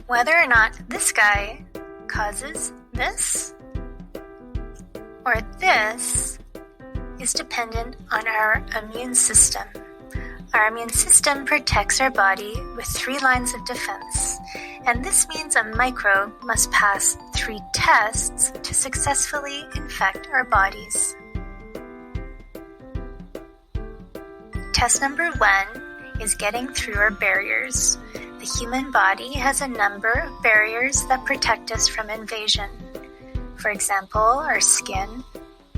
Whether or not this guy causes this or this is dependent on our immune system. Our immune system protects our body with 3 lines of defense, and this means a microbe must pass 3 tests to successfully infect our bodies. Test number 1 is getting through our barriers. The human body has a number of barriers that protect us from invasion. For example, our skin,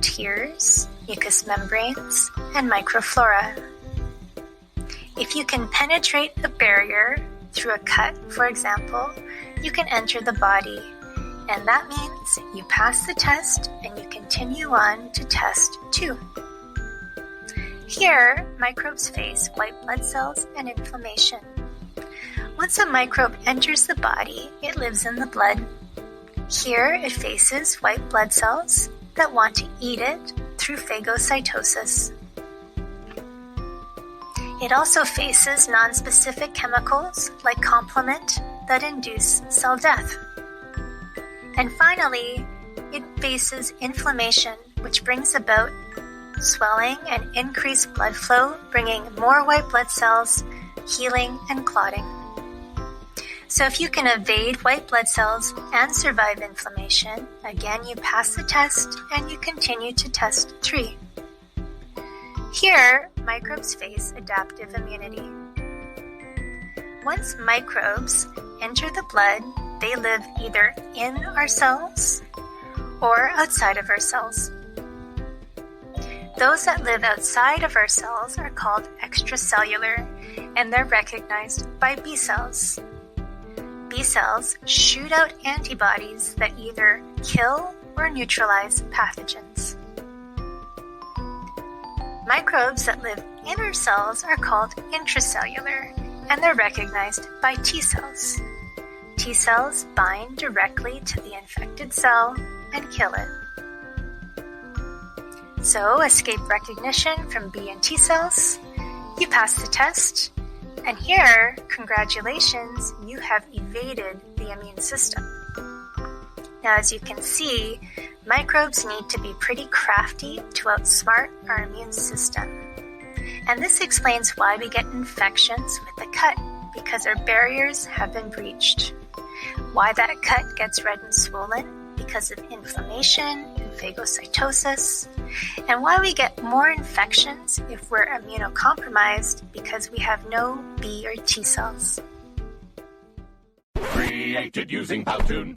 tears, mucous membranes, and microflora. If you can penetrate a barrier through a cut, for example, you can enter the body, and that means you pass the test and you continue on to test 2. Here, microbes face white blood cells and inflammation. Once a microbe enters the body, it lives in the blood. Here, it faces white blood cells that want to eat it through phagocytosis. It also faces nonspecific chemicals like complement that induce cell death. And finally, it faces inflammation, which brings about swelling and increased blood flow, bringing more white blood cells, healing, and clotting. So if you can evade white blood cells and survive inflammation, again you pass the test and you continue to test 3. Here, microbes face adaptive immunity. Once microbes enter the blood, they live either in our cells or outside of our cells. Those that live outside of our cells are called extracellular, and they're recognized by B cells. B cells shoot out antibodies that either kill or neutralize pathogens. Microbes that live in our cells are called intracellular, and they're recognized by T cells. T cells bind directly to the infected cell and kill it. So, escape recognition from B and T cells, you pass the test, and here, congratulations, you have evaded the immune system. Now, as you can see, microbes need to be pretty crafty to outsmart our immune system. And this explains why we get infections with the cut, because our barriers have been breached. Why that cut gets red and swollen, because of inflammation and phagocytosis. And why we get more infections if we're immunocompromised, because we have no B or T cells. Created using Powtoon.